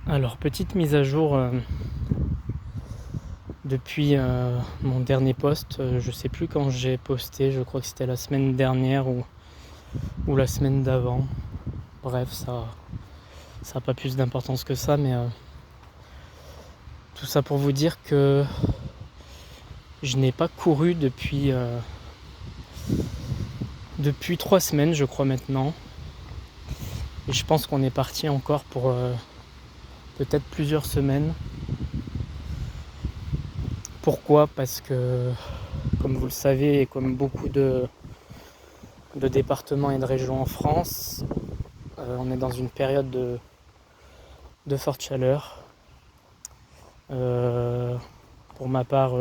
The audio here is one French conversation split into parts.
Alors, petite mise à jour depuis mon dernier post. Je sais plus quand j'ai posté, je crois que c'était la semaine dernière ou la semaine d'avant. Bref, ça n'a pas plus d'importance que ça, mais tout ça pour vous dire que je n'ai pas couru depuis 3 semaines, je crois maintenant. Et je pense qu'on est parti encore pour peut-être plusieurs semaines. Pourquoi ? Parce que, comme vous le savez, et comme beaucoup de départements et de régions en France, on est dans une période de forte chaleur. Pour ma part,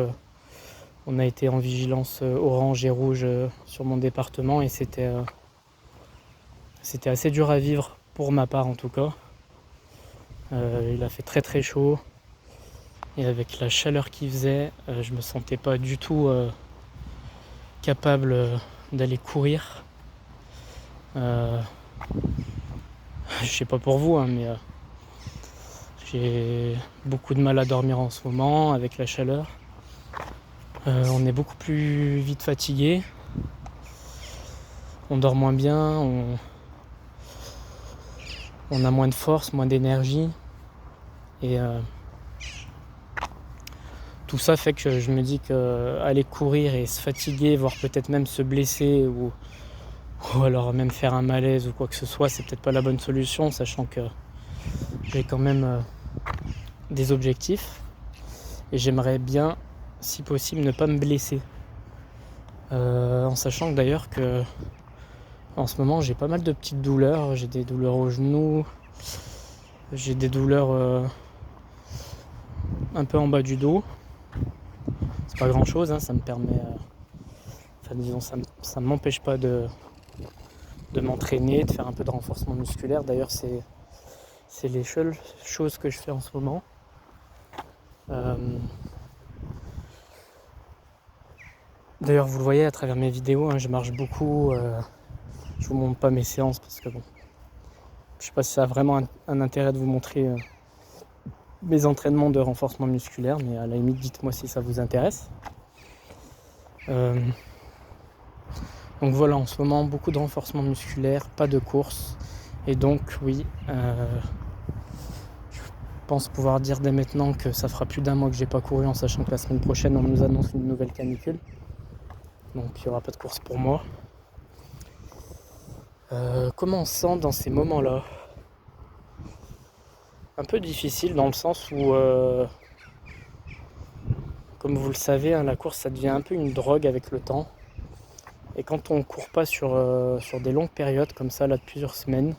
on a été en vigilance orange et rouge sur mon département et c'était assez dur à vivre pour ma part en tout cas. Il a fait très très chaud et avec la chaleur qu'il faisait, je me sentais pas du tout capable d'aller courir. Je sais pas pour vous, hein, mais j'ai beaucoup de mal à dormir en ce moment avec la chaleur. On est beaucoup plus vite fatigué. On dort moins bien, on a moins de force, moins d'énergie. Et tout ça fait que je me dis qu'aller courir et se fatiguer, voire peut-être même se blesser ou alors même faire un malaise ou quoi que ce soit, c'est peut-être pas la bonne solution, sachant que j'ai quand même des objectifs et j'aimerais bien, si possible, ne pas me blesser. En sachant que d'ailleurs que en ce moment j'ai pas mal de petites douleurs, j'ai des douleurs aux genoux, j'ai des douleurs un peu en bas du dos. C'est pas grand chose, hein, ça me permet, disons, ça m'empêche pas de m'entraîner, de faire un peu de renforcement musculaire. D'ailleurs c'est les seules choses que je fais en ce moment. D'ailleurs vous le voyez à travers mes vidéos, hein, je marche beaucoup. Je vous montre pas mes séances parce que bon, je sais pas si ça a vraiment un intérêt de vous montrer mes entraînements de renforcement musculaire, mais à la limite dites-moi si ça vous intéresse. Donc voilà, en ce moment beaucoup de renforcement musculaire, pas de course, et donc oui, je pense pouvoir dire dès maintenant que ça fera plus d'un mois que j'ai pas couru, en sachant que la semaine prochaine on nous annonce une nouvelle canicule, donc il n'y aura pas de course pour moi. Comment on se sent dans ces moments-là ? Un peu difficile dans le sens où, comme vous le savez, hein, la course ça devient un peu une drogue avec le temps. Et quand on court pas sur des longues périodes comme ça, là, de plusieurs semaines,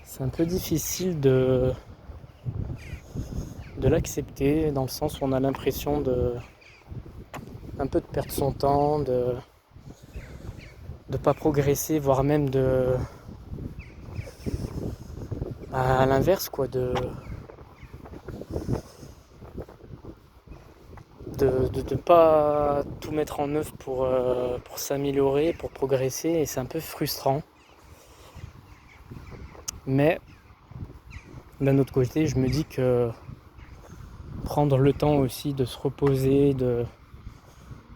c'est un peu difficile de l'accepter, dans le sens où on a l'impression un peu de perdre son temps, de pas progresser, voire même à l'inverse, quoi, de pas tout mettre en œuvre pour s'améliorer, pour progresser, et c'est un peu frustrant. Mais d'un autre côté, je me dis que prendre le temps aussi de se reposer, de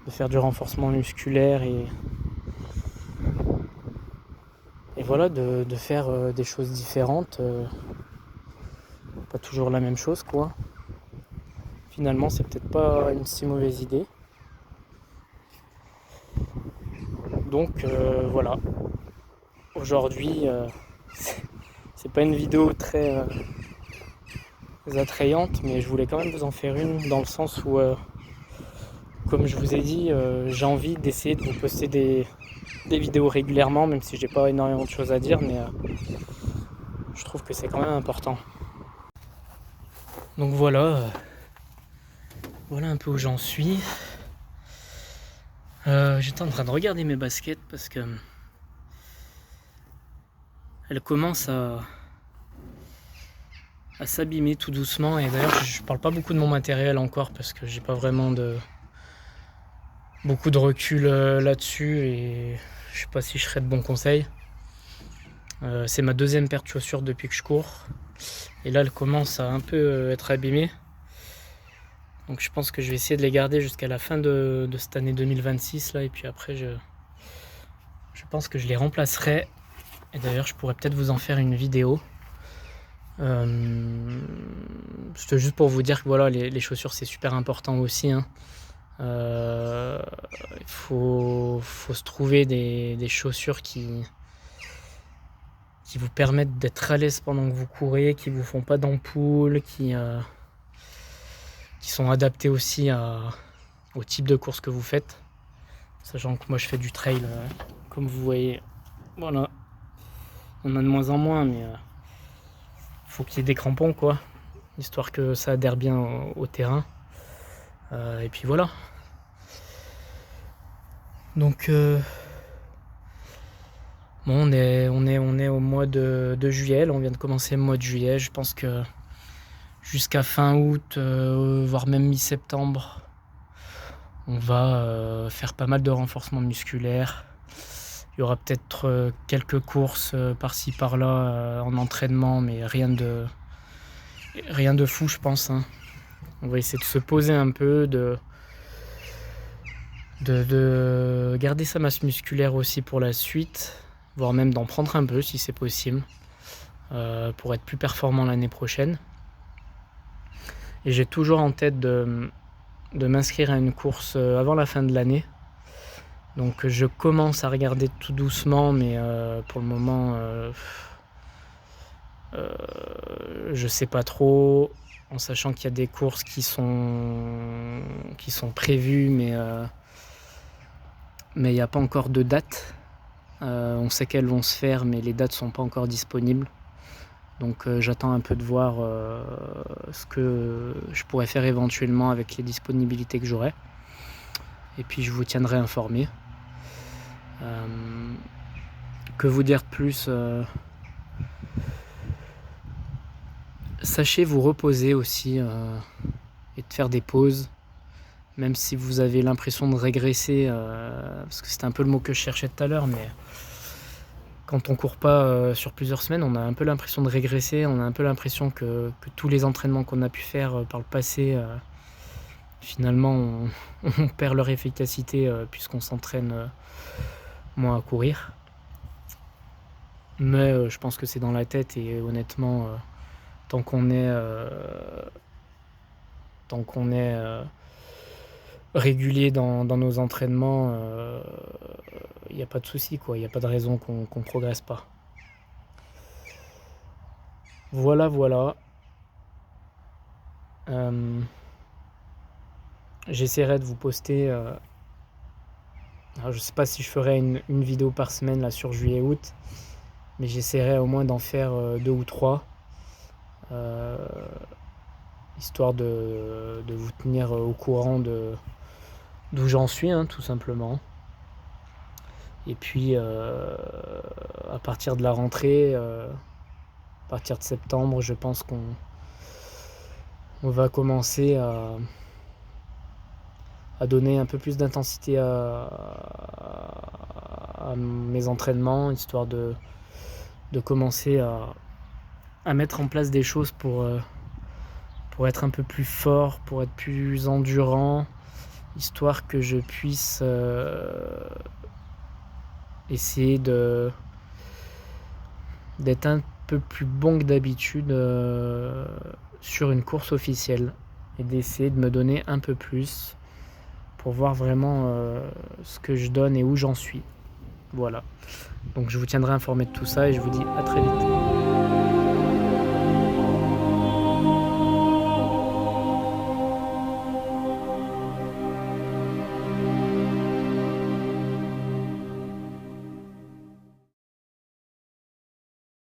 faire du renforcement musculaire et voilà, de faire des choses différentes, pas toujours la même chose, quoi. Finalement, c'est peut-être pas une si mauvaise idée. Donc voilà, aujourd'hui, c'est pas une vidéo très attrayante, mais je voulais quand même vous en faire une, dans le sens où, comme je vous ai dit, j'ai envie d'essayer de vous poster des vidéos régulièrement, même si j'ai pas énormément de choses à dire, mais je trouve que c'est quand même important. Donc voilà, voilà un peu où j'en suis. J'étais en train de regarder mes baskets parce que elles commencent à s'abîmer tout doucement, et d'ailleurs je parle pas beaucoup de mon matériel encore parce que j'ai pas vraiment beaucoup de recul là-dessus, et je sais pas si je serais de bons conseils. C'est ma deuxième paire de chaussures depuis que je cours. Et là, elles commencent à un peu être abîmées. Donc je pense que je vais essayer de les garder jusqu'à la fin de cette année 2026 là, et puis après je pense que je les remplacerai. Et d'ailleurs je pourrais peut-être vous en faire une vidéo. C'était juste pour vous dire que voilà, les chaussures c'est super important aussi, hein. Il faut se trouver des chaussures qui vous permettent d'être à l'aise pendant que vous courez, qui vous font pas d'ampoule, qui sont adaptées aussi au type de course que vous faites. Sachant que moi je fais du trail, comme vous voyez. Voilà, on a de moins en moins, mais faut qu'il y ait des crampons, quoi, histoire que ça adhère bien au terrain. Et puis voilà. Donc bon, on est au mois de juillet. Là, on vient de commencer le mois de juillet. Je pense que jusqu'à fin août, voire même mi-septembre, on va faire pas mal de renforcement musculaire. Il y aura peut-être quelques courses par-ci par-là en entraînement, mais rien de fou, je pense, hein. On va essayer de se poser un peu, de garder sa masse musculaire aussi pour la suite, voire même d'en prendre un peu si c'est possible, pour être plus performant l'année prochaine. Et j'ai toujours en tête de m'inscrire à une course avant la fin de l'année. Donc je commence à regarder tout doucement, mais pour le moment je sais pas trop, en sachant qu'il y a des courses qui sont prévues, mais il n'y a pas encore de date. On sait qu'elles vont se faire, mais les dates sont pas encore disponibles. Donc j'attends un peu de voir ce que je pourrais faire éventuellement avec les disponibilités que j'aurai. Et puis je vous tiendrai informé. Que vous dire de plus, sachez vous reposer aussi et de faire des pauses, même si vous avez l'impression de régresser, parce que c'était un peu le mot que je cherchais tout à l'heure, mais quand on court pas sur plusieurs semaines, on a un peu l'impression de régresser, on a un peu l'impression que tous les entraînements qu'on a pu faire par le passé, finalement on perd leur efficacité puisqu'on s'entraîne moins à courir. Mais je pense que c'est dans la tête, et honnêtement tant qu'on est régulier dans nos entraînements, il n'y a pas de souci, quoi. Il n'y a pas de raison qu'on progresse pas. Voilà. J'essaierai de vous poster. Alors je sais pas si je ferai une vidéo par semaine là sur juillet-août, mais j'essaierai au moins d'en faire 2 ou 3. Histoire de vous tenir au courant d'où j'en suis, hein, tout simplement. Et puis à partir de la rentrée, à partir de septembre, je pense qu'on va commencer à donner un peu plus d'intensité à mes entraînements, histoire de commencer à mettre en place des choses pour être un peu plus fort, pour être plus endurant, histoire que je puisse essayer d'être un peu plus bon que d'habitude sur une course officielle, et d'essayer de me donner un peu plus pour voir vraiment ce que je donne et où j'en suis. Voilà. Donc je vous tiendrai informé de tout ça, et je vous dis à très vite.